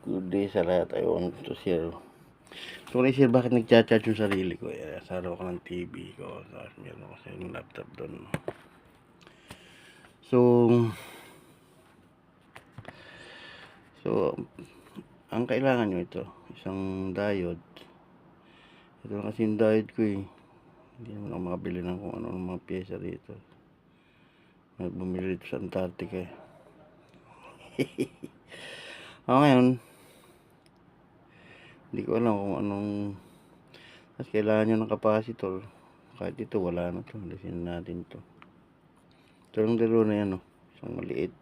Good day sa lahat. I want to share. So, share bakit nagcha-charge yung sarili ko. Sa araw ko ng TV ko. Tapos meron ko sa yung laptop doon. So, ang kailangan nyo ito. Isang diode. Ito na kasi yung diode ko eh. Hindi naman ako makabili ng kung ano mga pyesa dito. May bumili dito sa Antarctica eh. Ngayon, hindi ko alam kung anong mas kailangan nyo ng capacitor. Kahit ito wala na to, alisin natin to. Ito yung dalawa na yan, isang maliit.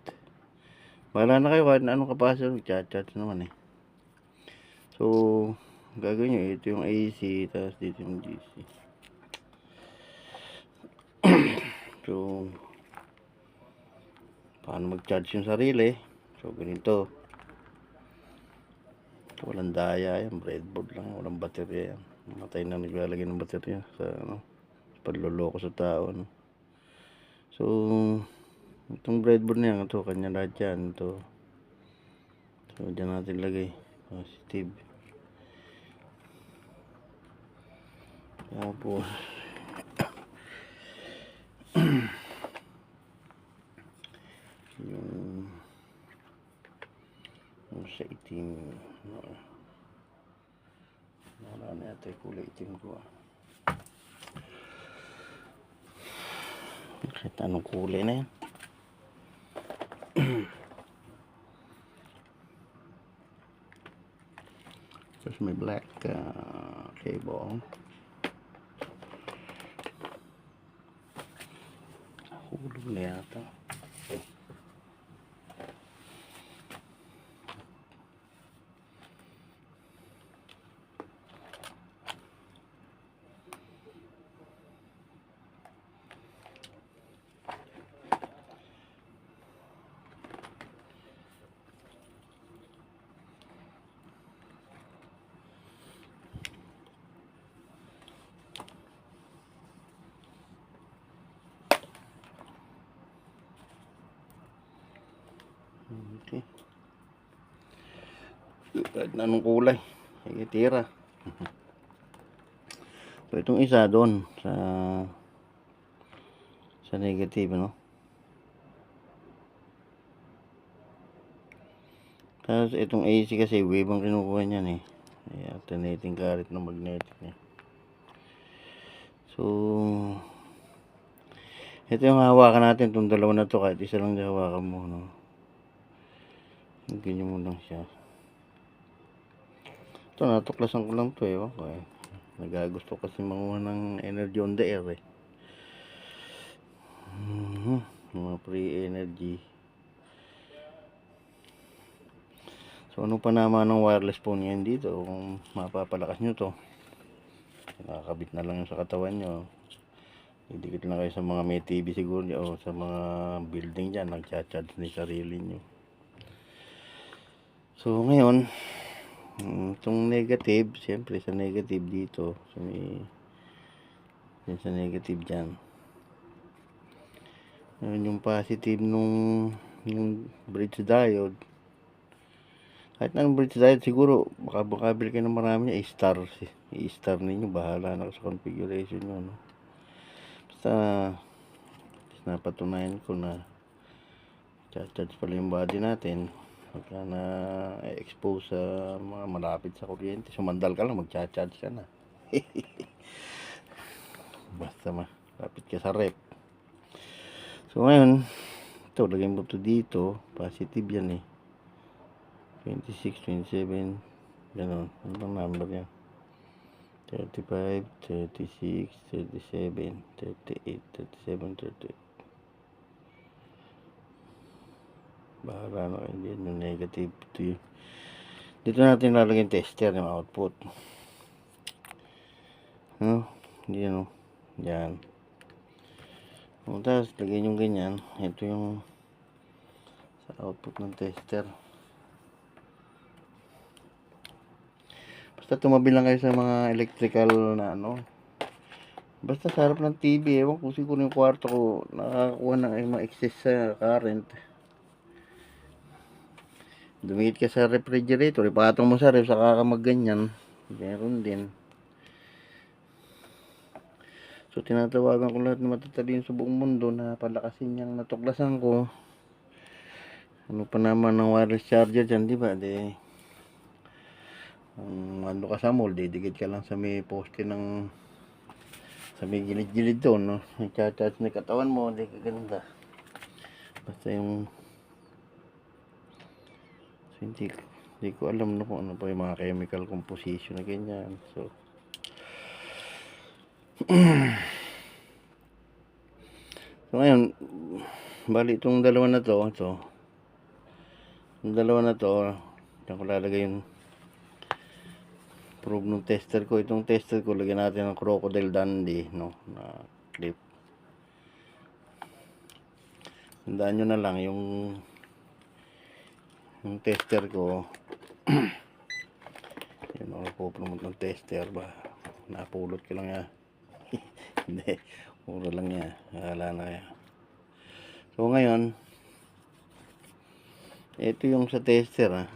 Wala na kayo kahit na anong capacitor, chat naman eh. So gagawin nyo, ito yung AC, tapos dito yung DC. So paano mag-charge yung sarili? So ganito, walang daya yan, breadboard lang, walang baterya yan. Matay na naglalagay ng baterya sa panloloko sa tao. So itong breadboard na yan, ito kanya lahat yan. So dyan natin lagay positive. Tapos yung sa itim, wala na yata yung kulay itim ko kahit anong kulay na yan. Tapos may black cable. Hulog na yata. Okay. Kahit na anong kulay, sige tira. So itong isa doon sa negative, Tapos itong AC kasi wave ang kinukuha niyan eh. Alternating current na magnetic niya. So ito yung hawakan natin, itong dalawa na to, kahit isa lang hawakan mo, ganyan mo lang siya. Ito, natuklasan ko lang to okay. Nagagusto kasi manguha ng energy on the air mga free energy. So ano pa naman ng wireless phone yan dito, kung mapapalakas nyo to, nakakabit na lang sa katawan nyo, idikit lang kayo sa mga may TV siguro o sa mga building dyan, nagcha-charge na sarili nyo. So ngayon, itong negative, siyempre sa negative dito, sa negative dyan, yung positive yung bridge diode. Kahit anong bridge diode siguro, baka bili kayo ng marami niya, i-star ninyo, bahala na sa configuration nyo, basta napatunayan ko na charge pala yung body natin pagka na-expose sa mga malapit sa kuryente. Sumandal ka lang, mag-charge ka na. Basta malapit ka sa rep. So ngayon, ito, lagay mo ito dito, positive yan 26, 27, gano'n. Ano bang number yan? 35, 36, 37, 38, 37, 38. Bahala na kayo din yung negative to you. Dito natin lalagyan tester yung output. Yan yan. Tapos lagyan yung ganyan. Ito yung sa output ng tester. Basta tumabi lang kayo sa mga electrical na basta sa harap ng TV. Ewan ko, siguro yung kwarto ko nakakakuha ng mga excess sa current. Dumikit ka sa refrigerator, ipatong mo sa ref, saka ka magganyan. Meron din. So, tinatawagan ko lahat ng matatalino sa buong mundo na palakasin niyang natuklasan ko. Ano pa naman ng wireless charger dyan, di ba? Ano ka sa mall, didikit ka lang sa may poste ng sa may gilid-gilid doon, no? Nagchat-chat na katawan mo, hindi ka ganda. Basta yung so, hindi ko alam no, kung ano pa yung mga chemical composition na ganyan. So, so ngayon, bali itong dalawa na to, yung dalawa na to, diyan ko lalagay yung probe ng tester ko. Itong tester ko, lagyan natin ng Crocodile Dundee, no, na clip. Tandaan nyo na lang yung tester ko. Yun, ako promote ng tester ba, napulot ko lang yan. Hindi, puro lang yan, akala na yan. So ngayon, ito yung sa tester, ha.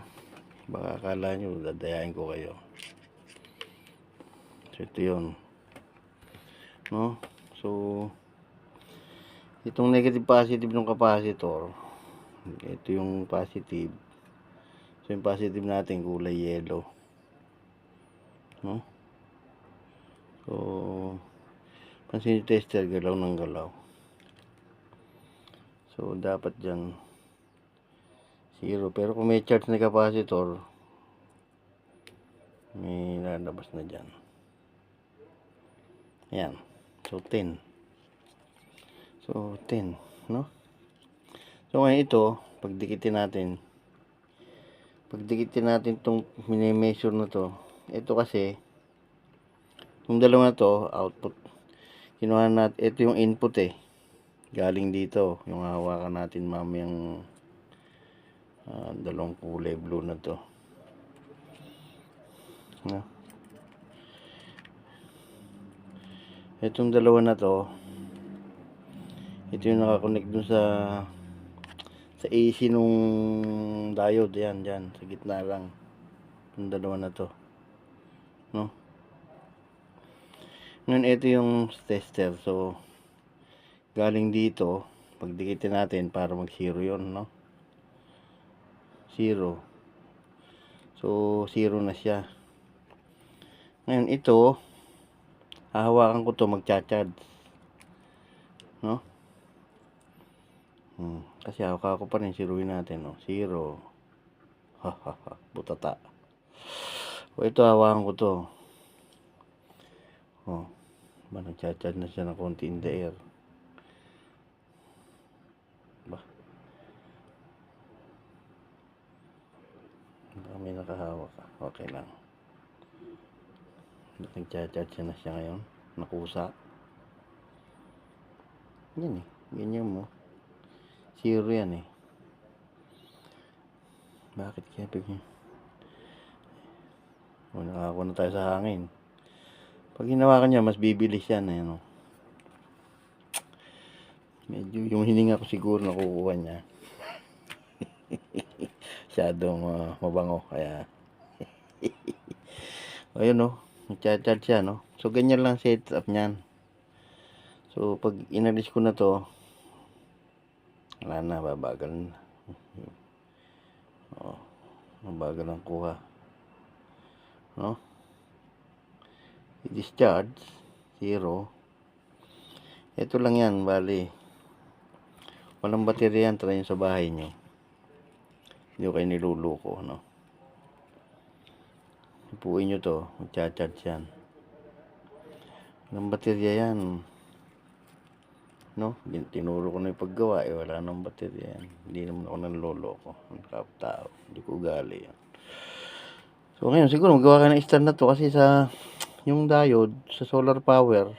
Baka akala nyo dadayain ko kayo. So ito yun, no? So itong negative positive ng capacitor, ito yung positive. So yung positive natin kulay yellow, no? So pansin yung tester, galaw ng galaw. So dapat dyan 0, pero kung may charge na capacitor, may lalabas na dyan. Ayan, so 10. So 10, no? So ngayon ito, pagdikitin natin itong mini-measure na to. Ito kasi yung dalawa na to, output. Kinuha natin, ito yung input galing dito, yung hawakan natin mamayang dalawang kulay blue na to, no? Itong dalawa na to, ito yung nakakonect dun sa AC nung diode. Yan, dyan, sa gitna lang. Yung dalawa na to, no? Ngayon, ito yung tester. So, galing dito, pagdikitin natin para mag 0 yun, no? 0. So, 0 na siya. Ngayon, ito, hahawakan ko to, magcha-charge, no? Kasi hawak ko pa rin, zeroin natin, no? 0. Hahaha, butata. O ito, hawakan ko to. Ba, nagcha-charge na siya ng konti in the air. Ba, may nakahawak. Okay lang. Nagcha-charge na siya ngayon. Nakusa. Yan ganyan mo. 0 yan Bakit kaya bigyan? Nakakuha na tayo sa hangin. Pag hinawakan niya, mas bibilis yan Medyo yung hininga ko siguro nakukuha niya. Masyadong mabango, kaya ayun nagcha-charge siya, no? So ganyan lang setup niyan. So pag inalis ko na to, wala na, babagal na. Mabagal ang kuha, no? I-discharge 0. Ito lang yan, bali walang baterya yan. Try nyo sa bahay nyo, hindi ko kayo niluluko, no? Ipuin nyo to, magcha-charge yan. Walang baterya yan, no? Tinuro ko na yung paggawa, wala nang baterya yan. Hindi naman ako nanloloko, ang kaptao, hindi ko ugali yan. So ngayon siguro magawa ka ng stand na to, kasi sa yung diode sa solar power,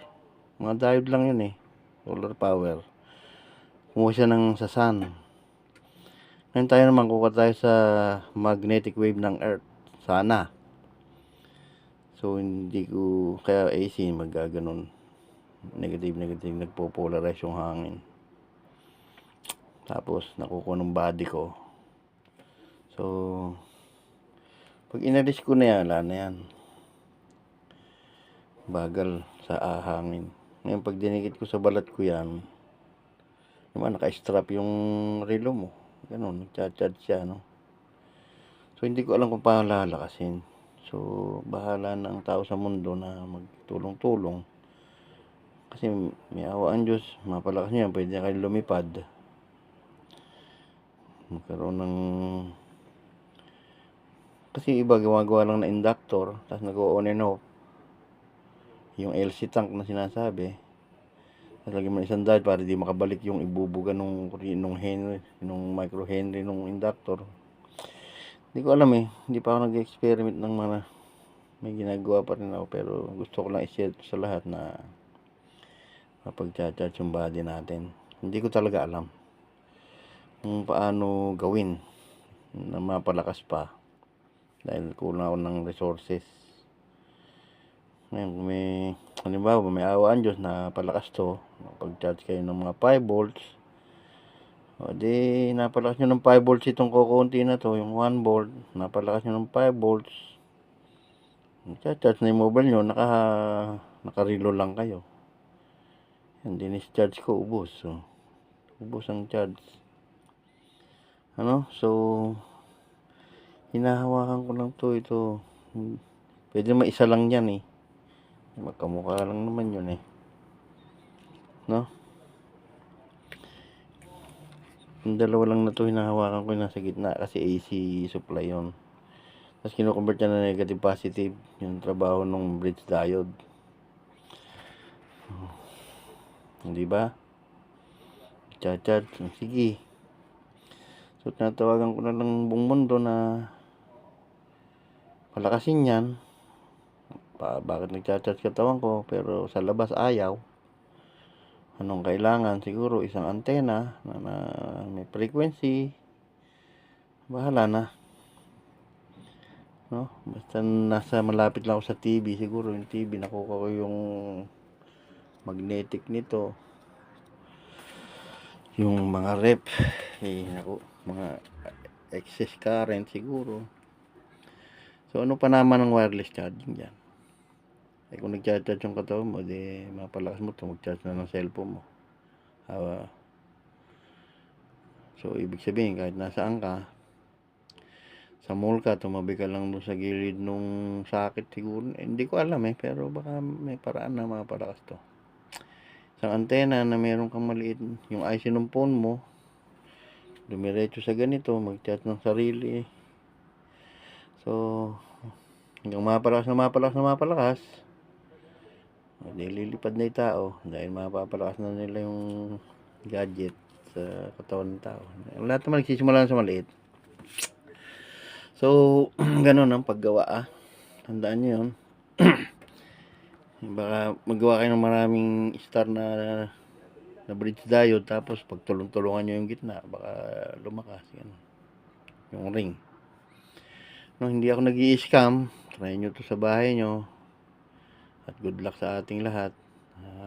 mga diode lang yun solar power. Kumuha siya ng sa sun. Ngayon tayo naman kukuha tayo sa magnetic wave ng earth, sana. So hindi ko, kaya AC magaganon, negative, nagpo-polarize yung hangin. Tapos nakukuha ng body ko So, pag inalis ko na yan, wala na yan. Bagal sa hangin. Ngayon, pag dinikit ko sa balat ko yan, naman, naka-strap yung relo mo. Ganun, nagchat-chat siya, no? So, hindi ko alam kung paano lalakasin. So, bahala na ang tao sa mundo na magtulong-tulong. Kasi may awa ang Diyos, mapalakas niya, pwede na kayo lumipad. Magkaroon ng... Kasi iba gumagawa lang na inductor, tapos nag-on and off. Yung LC tank na sinasabi, tapos lagyan mo isang dahil para di makabalik yung ibubuga nung Henry, nung micro Henry nung inductor. Hindi ko alam hindi pa ako nag-experiment ng mga may ginagawa pa rin ako, pero gusto ko lang i-share sa lahat na mapag-charge yung body natin. Hindi ko talaga alam kung paano gawin na mapalakas pa dahil kulang ako ng resources. Ngayon, may halimbawa may awaan Diyos na palakas to, pag-charge kayo ng mga 5 volts, o di napalakas nyo ng 5 volts itong kukunti na to, yung 1 volt, napalakas nyo ng 5 volts, charge na yung mobile nyo, naka-reload lang kayo. Hindi discharge ko, ubos. So, ubos ang charge. So, hinahawakan ko lang to, ito. Pwede naman isa lang yan magkamukha lang naman yun no? Yung dalawa lang na to hinahawakan ko yung nasa gitna kasi AC supply yun. Tapos kinukonvert niya na negative positive yung trabaho ng bridge diode. Hindi ba? Chat. Sige. So tinatawagan ko na lang buong mundo na palakasin yan. Bakit nagchat katawan ko pero sa labas ayaw? Anong kailangan? Siguro isang antena na may frequency. Bahala na. No? Basta nasa malapit lang ako sa TV, siguro yung TV nakuha ko yung magnetic nito. Yung mga rep, mga excess current siguro. So ano pa naman ang wireless charging dyan? Kung nag-charge yung katawan mo, di mapalakas mo ito, mag-charge na ng cellphone mo. So ibig sabihin, kahit nasaan ka, sa mall ka, tumabi ka lang doon sa gilid nung sakit siguro. Hindi ko alam pero baka may paraan na mapalakas to. Isang antena na meron kang maliit, yung IC ng phone mo, dumiretso sa ganito, mag-charge ng sarili. So, hanggang mapalakas, lilipad na yung tao dahil mapapalakas na nila yung gadget sa katawan ng tao. Lahat naman nagsisimula sa maliit. So, ganun ang paggawa Tandaan nyo yun. Baka magawa kayo ng maraming star na bridge diode, tapos pag tulong-tulungan nyo yung gitna, baka lumakas yung ring. Hindi ako nag-i-scam. Try nyo to sa bahay nyo. At good luck sa ating lahat.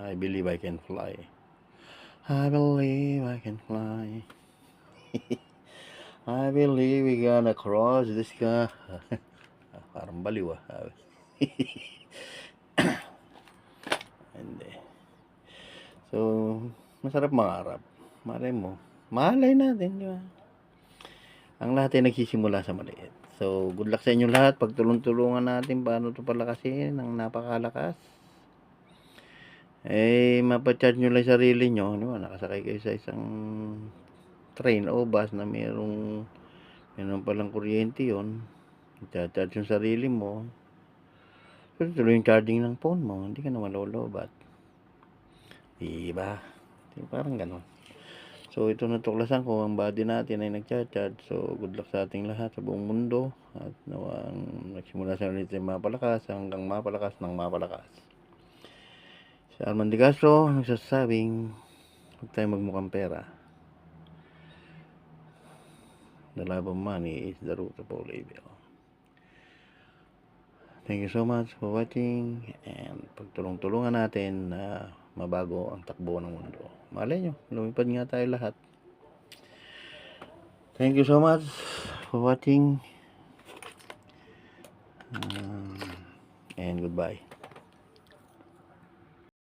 I believe I can fly. I believe I can fly. I believe we gonna cross the sky. Parang baliw Hindi. So, masarap mangarap. Malay natin, di ba? Ang lahat ay nagsisimula sa maliit. So, good luck sa inyo lahat. Pagtulong-tulungan natin paano ito palakasin ng napakalakas. Mapacharge nyo lang sarili nyo. Di ba? Nakasakay kayo sa isang train o bus na meron palang kuryente yun. I-charge yung sarili mo. So, tuloy yung charging ng phone mo. Hindi ka na malolobat. Diba? Parang ganon. So, ito natuklasan ko, ang body natin ay nagcharge. So, good luck sa ating lahat sa buong mundo. At nawang nagsimula sa ulit ay mapalakas hanggang mapalakas ng mapalakas. Si Arman De Castro, nagsasabing, huwag tayo magmukhang pera. The love of money is the root of all evil. Thank you so much for watching. And pagtulong-tulungan natin na mabago ang takbo ng mundo. Malay nyo, lumipad nga tayo lahat. Thank you so much for watching. And goodbye.